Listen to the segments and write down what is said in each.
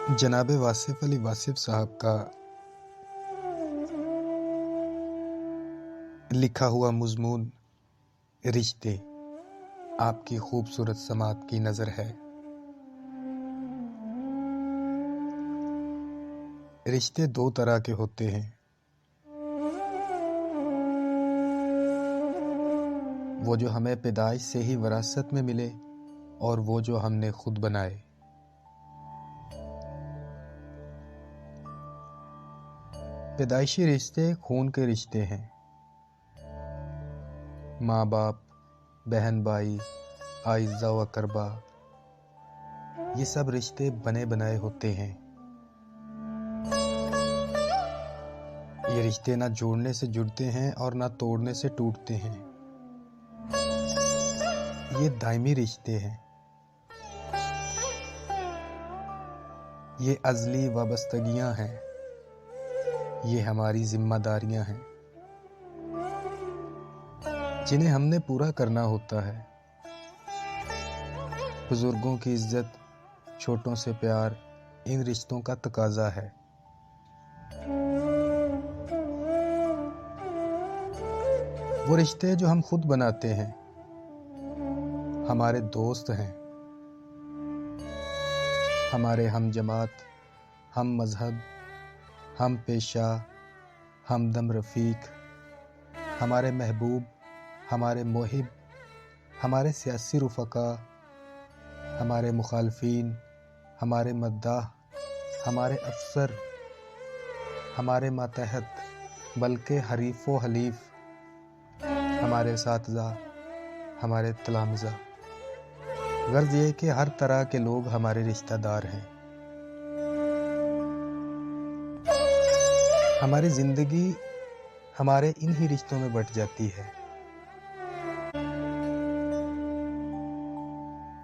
جناب واصف علی واصف صاحب کا لکھا ہوا مضمون رشتے آپ کی خوبصورت سماعت کی نظر ہے۔ رشتے دو طرح کے ہوتے ہیں، وہ جو ہمیں پیدائش سے ہی وراثت میں ملے اور وہ جو ہم نے خود بنائے۔ پیدائشی رشتے خون کے رشتے ہیں، ماں باپ، بہن بھائی، اعزاء و اقربا، یہ سب رشتے بنے بنائے ہوتے ہیں۔ یہ رشتے نہ جوڑنے سے جڑتے ہیں اور نہ توڑنے سے ٹوٹتے ہیں، یہ دائمی رشتے ہیں، یہ ازلی وابستگیاں ہیں، یہ ہماری ذمہ داریاں ہیں جنہیں ہم نے پورا کرنا ہوتا ہے۔ بزرگوں کی عزت، چھوٹوں سے پیار، ان رشتوں کا تقاضا ہے۔ وہ رشتے جو ہم خود بناتے ہیں، ہمارے دوست ہیں، ہمارے ہم جماعت، ہم مذہب، ہم پیشہ، ہمدم رفیق، ہمارے محبوب، ہمارے محب، ہمارے سیاسی رفقا، ہمارے مخالفین، ہمارے مداح، ہمارے افسر، ہمارے ماتحت، بلکہ حریف و حلیف، ہمارے اساتذہ، ہمارے تلامذہ۔ غرض یہ کہ ہر طرح کے لوگ ہمارے رشتہ دار ہیں۔ ہماری زندگی ہمارے انہی رشتوں میں بٹ جاتی ہے،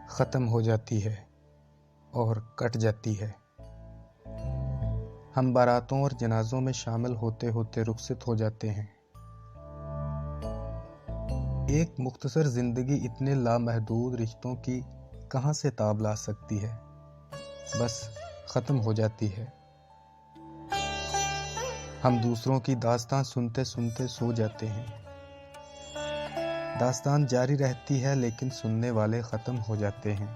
ختم ہو جاتی ہے اور کٹ جاتی ہے۔ ہم باراتوں اور جنازوں میں شامل ہوتے ہوتے رخصت ہو جاتے ہیں۔ ایک مختصر زندگی اتنے لامحدود رشتوں کی کہاں سے تاب لا سکتی ہے؟ بس ختم ہو جاتی ہے۔ ہم دوسروں کی داستان سنتے سنتے سو جاتے ہیں۔ داستان جاری رہتی ہے لیکن سننے والے ختم ہو جاتے ہیں۔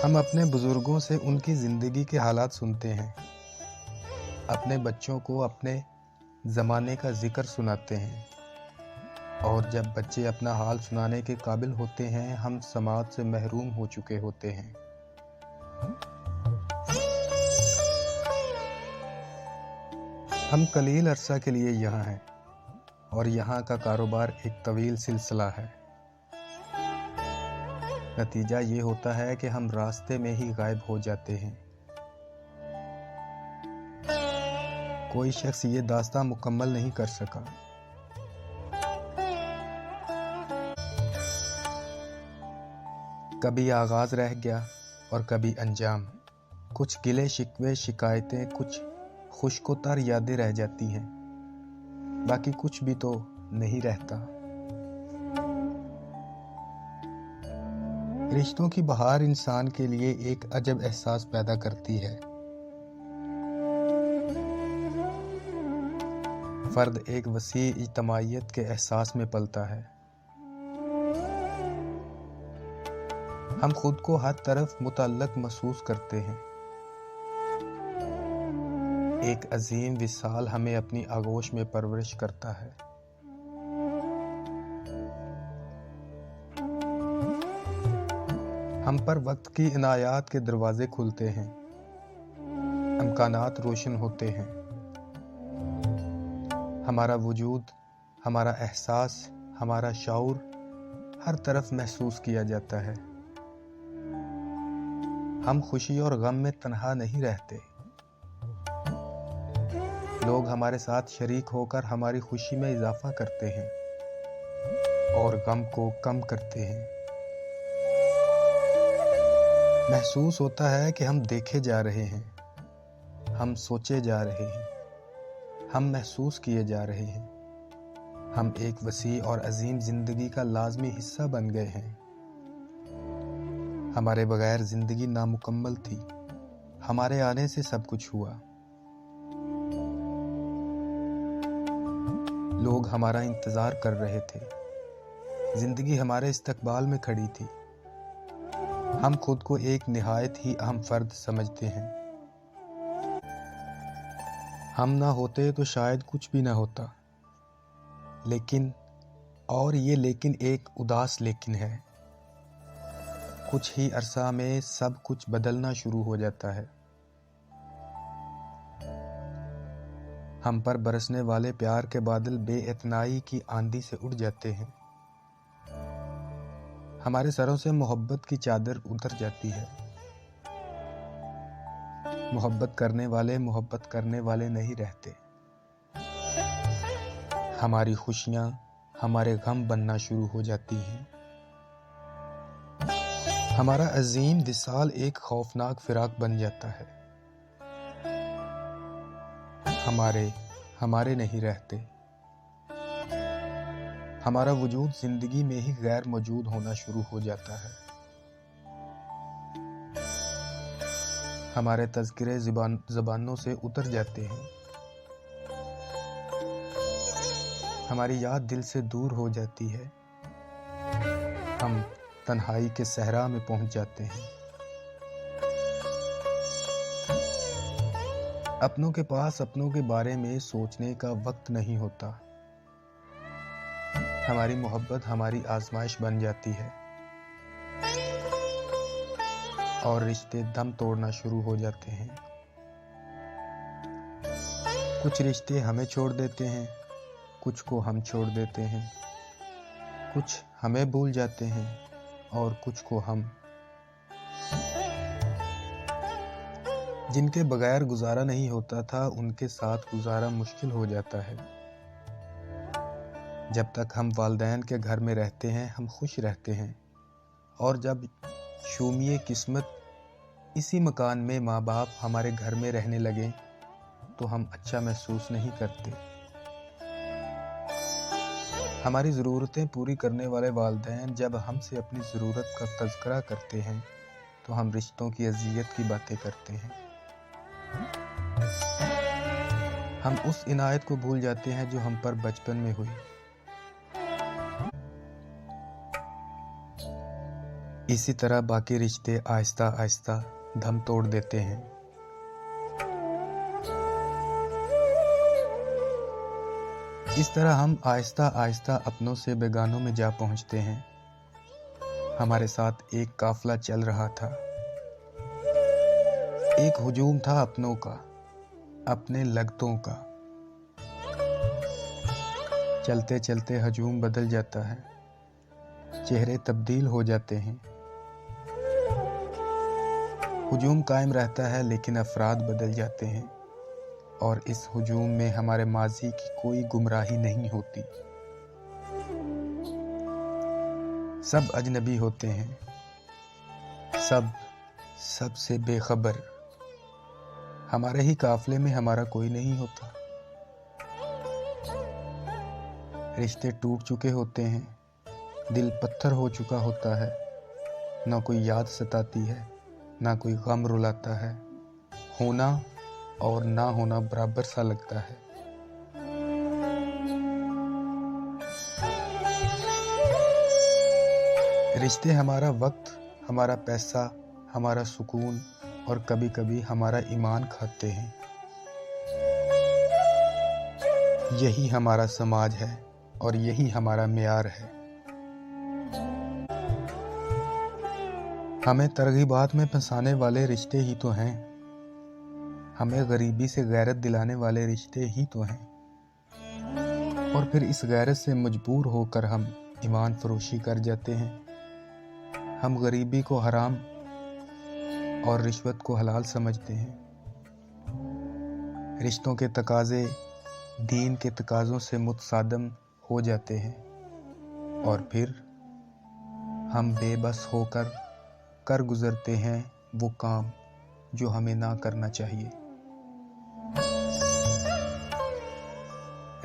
ہم اپنے بزرگوں سے ان کی زندگی کے حالات سنتے ہیں، اپنے بچوں کو اپنے زمانے کا ذکر سناتے ہیں، اور جب بچے اپنا حال سنانے کے قابل ہوتے ہیں ہم سماعت سے محروم ہو چکے ہوتے ہیں۔ ہم قلیل عرصہ کے لیے یہاں ہیں اور یہاں کا کاروبار ایک طویل سلسلہ ہے۔ نتیجہ یہ ہوتا ہے کہ ہم راستے میں ہی غائب ہو جاتے ہیں۔ کوئی شخص یہ داستان مکمل نہیں کر سکا۔ کبھی آغاز رہ گیا اور کبھی انجام۔ کچھ گلے شکوے شکایتیں، کچھ خشک و تر یادیں رہ جاتی ہیں، باقی کچھ بھی تو نہیں رہتا۔ رشتوں کی بہار انسان کے لیے ایک عجب احساس پیدا کرتی ہے۔ فرد ایک وسیع اجتماعیت کے احساس میں پلتا ہے۔ ہم خود کو ہر طرف متعلق محسوس کرتے ہیں۔ ایک عظیم وصال ہمیں اپنی آغوش میں پرورش کرتا ہے۔ ہم پر وقت کی عنایات کے دروازے کھلتے ہیں، امکانات روشن ہوتے ہیں۔ ہمارا وجود، ہمارا احساس، ہمارا شعور ہر طرف محسوس کیا جاتا ہے۔ ہم خوشی اور غم میں تنہا نہیں رہتے۔ لوگ ہمارے ساتھ شریک ہو کر ہماری خوشی میں اضافہ کرتے ہیں اور غم کو کم کرتے ہیں۔ محسوس ہوتا ہے کہ ہم دیکھے جا رہے ہیں، ہم سوچے جا رہے ہیں، ہم محسوس کیے جا رہے ہیں، ہم ایک وسیع اور عظیم زندگی کا لازمی حصہ بن گئے ہیں۔ ہمارے بغیر زندگی نامکمل تھی، ہمارے آنے سے سب کچھ ہوا۔ لوگ ہمارا انتظار کر رہے تھے، زندگی ہمارے استقبال میں کھڑی تھی۔ ہم خود کو ایک نہایت ہی اہم فرد سمجھتے ہیں۔ ہم نہ ہوتے تو شاید کچھ بھی نہ ہوتا، لیکن اور یہ لیکن ایک اداس لیکن ہے۔ کچھ ہی عرصہ میں سب کچھ بدلنا شروع ہو جاتا ہے۔ ہم پر برسنے والے پیار کے بادل بے اعتنائی کی آندھی سے اڑ جاتے ہیں۔ ہمارے سروں سے محبت کی چادر اتر جاتی ہے۔ محبت کرنے والے نہیں رہتے۔ ہماری خوشیاں ہمارے غم بننا شروع ہو جاتی ہیں۔ ہمارا عظیم وصال ایک خوفناک فراق بن جاتا ہے۔ ہمارے نہیں رہتے۔ ہمارا وجود زندگی میں ہی غیر موجود ہونا شروع ہو جاتا ہے۔ ہمارے تذکرے زبانوں سے اتر جاتے ہیں۔ ہماری یاد دل سے دور ہو جاتی ہے۔ ہم تنہائی کے صحرا میں پہنچ جاتے ہیں۔ اپنوں کے پاس اپنوں کے بارے میں سوچنے کا وقت نہیں ہوتا۔ ہماری محبت ہماری آزمائش بن جاتی ہے اور رشتے دم توڑنا شروع ہو جاتے ہیں۔ کچھ رشتے ہمیں چھوڑ دیتے ہیں، کچھ کو ہم چھوڑ دیتے ہیں، کچھ ہمیں بھول جاتے ہیں اور کچھ کو ہم۔ جن کے بغیر گزارا نہیں ہوتا تھا ان کے ساتھ گزارا مشکل ہو جاتا ہے۔ جب تک ہم والدین کے گھر میں رہتے ہیں ہم خوش رہتے ہیں، اور جب شومیے قسمت اسی مکان میں ماں باپ ہمارے گھر میں رہنے لگیں تو ہم اچھا محسوس نہیں کرتے۔ ہماری ضرورتیں پوری کرنے والے والدین جب ہم سے اپنی ضرورت کا تذکرہ کرتے ہیں تو ہم رشتوں کی اذیت کی باتیں کرتے ہیں۔ ہم اس عنایت کو بھول جاتے ہیں جو ہم پر بچپن میں ہوئی۔ اسی طرح باقی رشتے آہستہ آہستہ دم توڑ دیتے ہیں۔ اس طرح ہم آہستہ آہستہ اپنوں سے بیگانوں میں جا پہنچتے ہیں۔ ہمارے ساتھ ایک قافلہ چل رہا تھا، ایک ہجوم تھا اپنوں کا، اپنے لگتوں کا۔ چلتے چلتے ہجوم بدل جاتا ہے، چہرے تبدیل ہو جاتے ہیں۔ ہجوم قائم رہتا ہے لیکن افراد بدل جاتے ہیں، اور اس ہجوم میں ہمارے ماضی کی کوئی گمراہی نہیں ہوتی۔ سب اجنبی ہوتے ہیں، سب سے بے خبر۔ ہمارے ہی قافلے میں ہمارا کوئی نہیں ہوتا۔ رشتے ٹوٹ چکے ہوتے ہیں، دل پتھر ہو چکا ہوتا ہے، نہ کوئی یاد ستاتی ہے، نہ کوئی غم رلاتا ہے۔ ہونا اور نہ ہونا برابر سا لگتا ہے۔ رشتے ہمارا وقت، ہمارا پیسہ، ہمارا سکون اور کبھی کبھی ہمارا ایمان کھاتے ہیں۔ یہی ہمارا سماج ہے اور یہی ہمارا معیار ہے۔ ہمیں ترغیبات میں پھنسانے والے رشتے ہی تو ہیں، ہمیں غریبی سے غیرت دلانے والے رشتے ہی تو ہیں، اور پھر اس غیرت سے مجبور ہو کر ہم ایمان فروشی کر جاتے ہیں۔ ہم غریبی کو حرام اور رشوت کو حلال سمجھتے ہیں۔ رشتوں کے تقاضے دین کے تقاضوں سے متصادم ہو جاتے ہیں، اور پھر ہم بے بس ہو کر گزرتے ہیں وہ کام جو ہمیں نہ کرنا چاہیے۔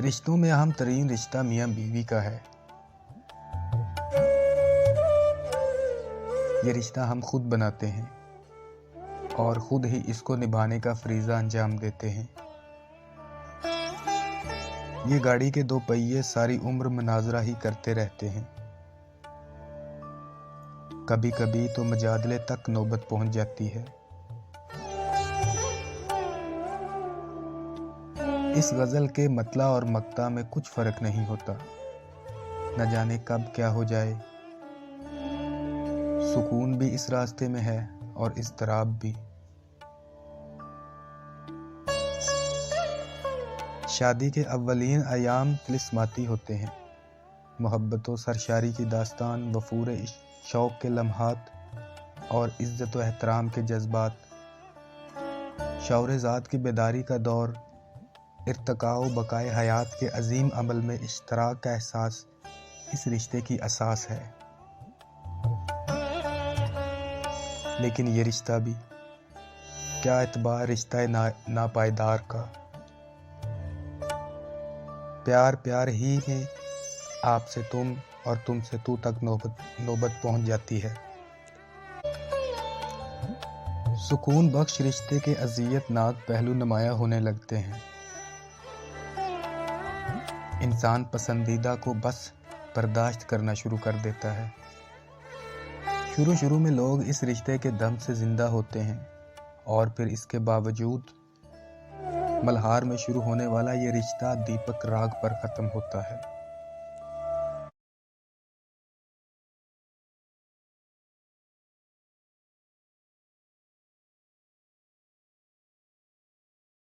رشتوں میں اہم ترین رشتہ میاں بیوی کا ہے۔ یہ رشتہ ہم خود بناتے ہیں اور خود ہی اس کو نبھانے کا فریضہ انجام دیتے ہیں۔ یہ گاڑی کے دو پہیے ساری عمر مناظرہ ہی کرتے رہتے ہیں۔ کبھی کبھی تو مجادلے تک نوبت پہنچ جاتی ہے۔ اس غزل کے مطلع اور مقطع میں کچھ فرق نہیں ہوتا، نہ جانے کب کیا ہو جائے۔ سکون بھی اس راستے میں ہے اور اضطراب بھی۔ شادی کے اولین ایام طلسماتی ہوتے ہیں۔ محبت و سرشاری کی داستان، وفور شوق کے لمحات اور عزت و احترام کے جذبات، شعور ذات کی بیداری کا دور، ارتقاء و بقائے حیات کے عظیم عمل میں اشتراک کا احساس اس رشتے کی اساس ہے۔ لیکن یہ رشتہ بھی کیا اعتبار رشتہ ناپائیدار کا۔ پیار پیار ہی میں آپ سے تم اور تم سے تو تک نوبت پہنچ جاتی ہے۔ سکون بخش رشتے کے اذیت ناک پہلو نمایاں ہونے لگتے ہیں۔ انسان پسندیدہ کو بس برداشت کرنا شروع کر دیتا ہے۔ شروع میں لوگ اس رشتے کے دم سے زندہ ہوتے ہیں اور پھر اس کے باوجود ملہار میں شروع ہونے والا یہ رشتہ دیپک راگ پر ختم ہوتا ہے۔